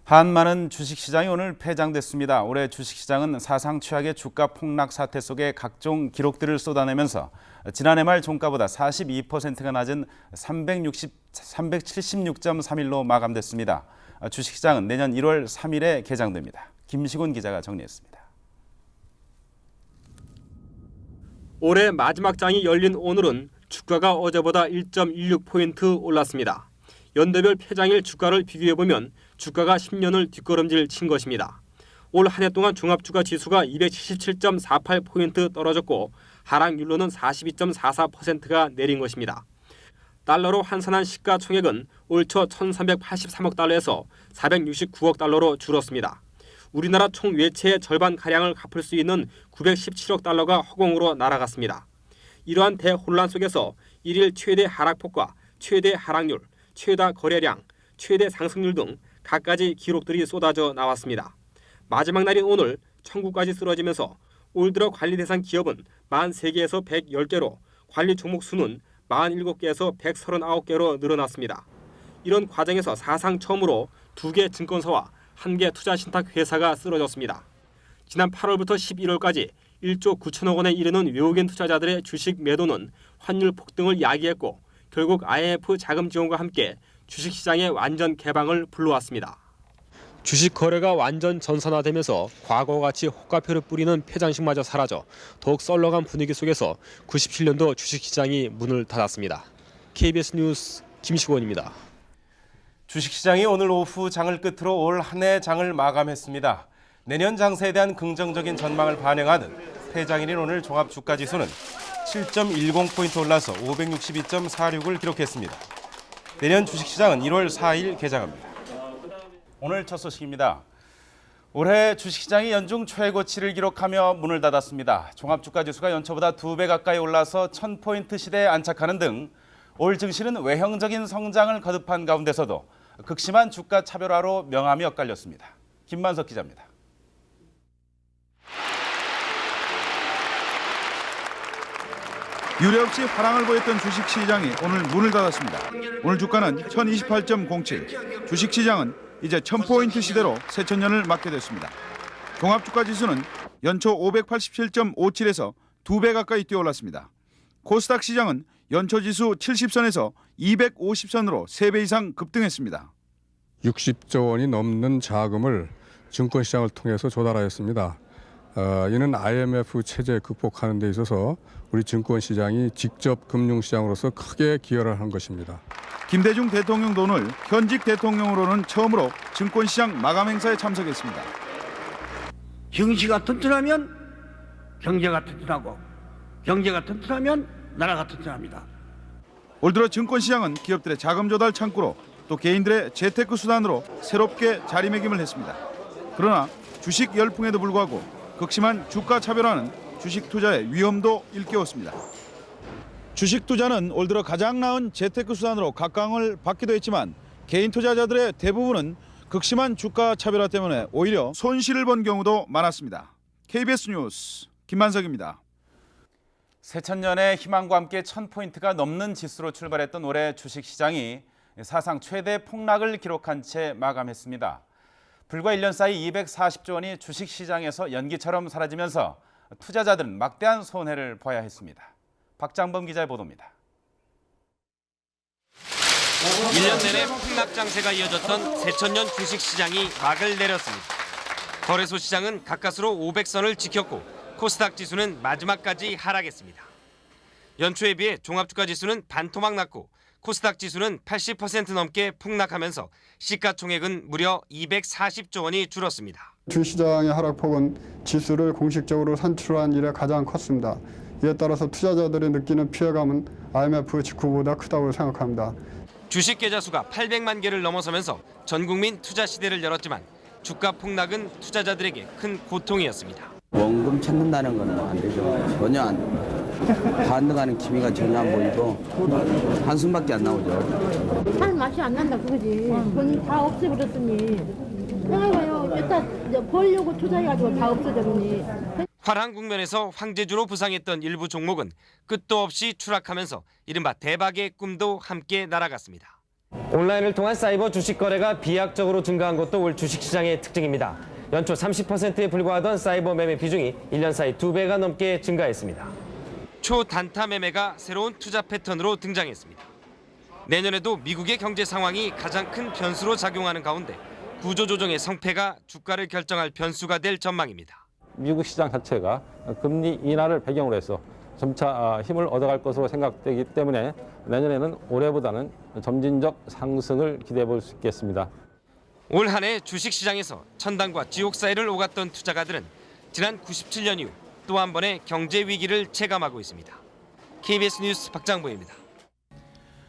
한많은 주식시장이 오늘 폐장됐습니다. 올해 주식시장은 사상 최악의 주가 폭락 사태 속에 각종 기록들을 쏟아내면서 지난해 말 종가보다 42%가 낮은 376.31로 마감됐습니다. 주식시장은 내년 1월 3일에 개장됩니다. 김시곤 기자가 정리했습니다. 올해 마지막 장이 열린 오늘은 주가가 어제보다 1.16포인트 올랐습니다. 연도별 폐장일 주가를 비교해보면 주가가 10년을 뒷걸음질 친 것입니다. 올 한 해 동안 종합주가 지수가 277.48포인트 떨어졌고 하락률로는 42.44%가 내린 것입니다. 달러로 환산한 시가총액은 올 초 1,383억 달러에서 469억 달러로 줄었습니다. 우리나라 총 외채의 절반가량을 갚을 수 있는 917억 달러가 허공으로 날아갔습니다. 이러한 대혼란 속에서 일일 최대 하락폭과 최대 하락률, 최다 거래량, 최대 상승률 등 갖가지 기록들이 쏟아져 나왔습니다. 마지막 날인 오늘 청구까지 쓰러지면서 올 들어 관리 대상 기업은 43개에서 110개로 관리 종목 수는 47개에서 139개로 늘어났습니다. 이런 과정에서 사상 처음으로 2개 증권사와 1개 투자신탁회사가 쓰러졌습니다. 지난 8월부터 11월까지 1조 9천억 원에 이르는 외국인 투자자들의 주식 매도는 환율 폭등을 야기했고 결국 IMF 자금 지원과 함께 주식시장의 완전 개방을 불러왔습니다. 주식 거래가 완전 전산화되면서 과거와 같이 호가표를 뿌리는 폐장식마저 사라져 더욱 썰렁한 분위기 속에서 97년도 주식시장이 문을 닫았습니다. KBS 뉴스 김시곤입니다. 주식시장이 오늘 오후 장을 끝으로 올 한 해 장을 마감했습니다. 내년 장세에 대한 긍정적인 전망을 반영하듯 폐장일인 오늘 종합주가지수는 7.10포인트 올라서 562.46을 기록했습니다. 내년 주식시장은 1월 4일 개장합니다. 오늘 첫 소식입니다. 올해 주식시장이 연중 최고치를 기록하며 문을 닫았습니다. 종합주가지수가 연초보다 2배 가까이 올라서 1000포인트 시대에 안착하는 등 올 증시는 외형적인 성장을 거듭한 가운데서도 극심한 주가 차별화로 명암이 엇갈렸습니다. 김만석 기자입니다. 유례없이 화랑을 보였던 주식시장이 오늘 문을 닫았습니다. 오늘 주가는 1028.07, 주식시장은 이제 1000포인트 시대로 새천년을 맞게 됐습니다. 종합주가지수는 연초 587.57에서 2배 가까이 뛰어올랐습니다. 코스닥 시장은 연초지수 70선에서 250선으로 3배 이상 급등했습니다. 60조 원이 넘는 자금을 증권시장을 통해서 조달하였습니다. 이는 IMF 체제 극복하는 데 있어서 우리 증권시장이 직접 금융시장으로서 크게 기여를 한 것입니다. 김대중 대통령도 오늘 현직 대통령으로는 처음으로 증권시장 마감 행사에 참석했습니다. 증시가 튼튼하면 경제가 튼튼하고 경제가 튼튼하면 나라가 튼튼합니다. 올 들어 증권시장은 기업들의 자금 조달 창구로 또 개인들의 재테크 수단으로 새롭게 자리매김을 했습니다. 그러나 주식 열풍에도 불구하고 극심한 주가 차별화는 주식 투자의 위험도 일깨웠습니다. 주식 투자는 올 들어 가장 나은 재테크 수단으로 각광을 받기도 했지만 개인 투자자들의 대부분은 극심한 주가 차별화 때문에 오히려 손실을 본 경우도 많았습니다. KBS 뉴스 김만석입니다. 새천년의 희망과 함께 1000포인트가 넘는 지수로 출발했던 올해 주식시장이 사상 최대 폭락을 기록한 채 마감했습니다. 불과 1년 사이 240조 원이 주식시장에서 연기처럼 사라지면서 투자자들은 막대한 손해를 봐야 했습니다. 박장범 기자의 보도입니다. 1년 내내 폭락 장세가 이어졌던 새천년 주식시장이 막을 내렸습니다. 거래소 시장은 가까스로 500선을 지켰고 코스닥 지수는 마지막까지 하락했습니다. 연초에 비해 종합주가 지수는 반토막 났고 코스닥 지수는 80% 넘게 폭락하면서 시가총액은 무려 240조 원이 줄었습니다. 주시장의 하락폭은 지수를 공식적으로 산출한 이래 가장 컸습니다. 이에 따라서 투자자들이 느끼는 피해감은 IMF 직후보다 크다고 생각합니다. 주식 계좌 수가 800만 개를 넘어서면서 전국민 투자 시대를 열었지만 주가 폭락은 투자자들에게 큰 고통이었습니다. 원금 찾는다는 건 안 되죠. 전혀 반등하는 기미가 전혀 안 보이고 한숨밖에 안 나오죠. 살 맛이 안 난다 그거지. 돈 다 없애버렸으니. 생각해봐요. 일단 벌려고 투자해가지고 다 없어져버리니. 화랑 국면에서 황제주로 부상했던 일부 종목은 끝도 없이 추락하면서 이른바 대박의 꿈도 함께 날아갔습니다. 온라인을 통한 사이버 주식 거래가 비약적으로 증가한 것도 올 주식시장의 특징입니다. 연초 30%에 불과하던 사이버 매매 비중이 1년 사이 2배가 넘게 증가했습니다. 초단타 매매가 새로운 투자 패턴으로 등장했습니다. 내년에도 미국의 경제 상황이 가장 큰 변수로 작용하는 가운데 구조조정의 성패가 주가를 결정할 변수가 될 전망입니다. 미국 시장 자체가 금리 인하를 배경으로 해서 점차 힘을 얻어갈 것으로 생각되기 때문에 내년에는 올해보다는 점진적 상승을 기대해 볼 수 있겠습니다. 올 한 해 주식시장에서 천당과 지옥 사이를 오갔던 투자가들은 지난 97년 이후 또 한 번의 경제 위기를 체감하고 있습니다. KBS 뉴스 박장보입니다.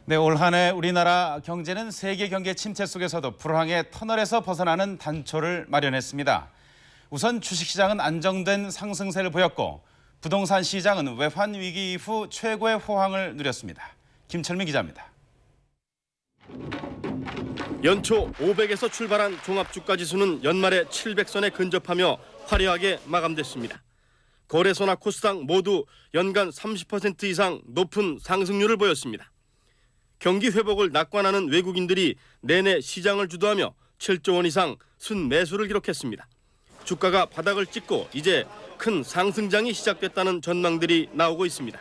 네, 올 한 해 우리나라 경제는 세계 경제 침체 속에서도 불황의 터널에서 벗어나는 단초를 마련했습니다. 우선 주식시장은 안정된 상승세를 보였고 부동산 시장은 외환 위기 이후 최고의 호황을 누렸습니다. 김철민 기자입니다. 연초 500에서 출발한 종합주가지수는 연말에 700선에 근접하며 화려하게 마감됐습니다. 거래소나 코스닥 모두 연간 30% 이상 높은 상승률을 보였습니다. 경기 회복을 낙관하는 외국인들이 내내 시장을 주도하며 7조 원 이상 순매수를 기록했습니다. 주가가 바닥을 찍고 이제 큰 상승장이 시작됐다는 전망들이 나오고 있습니다.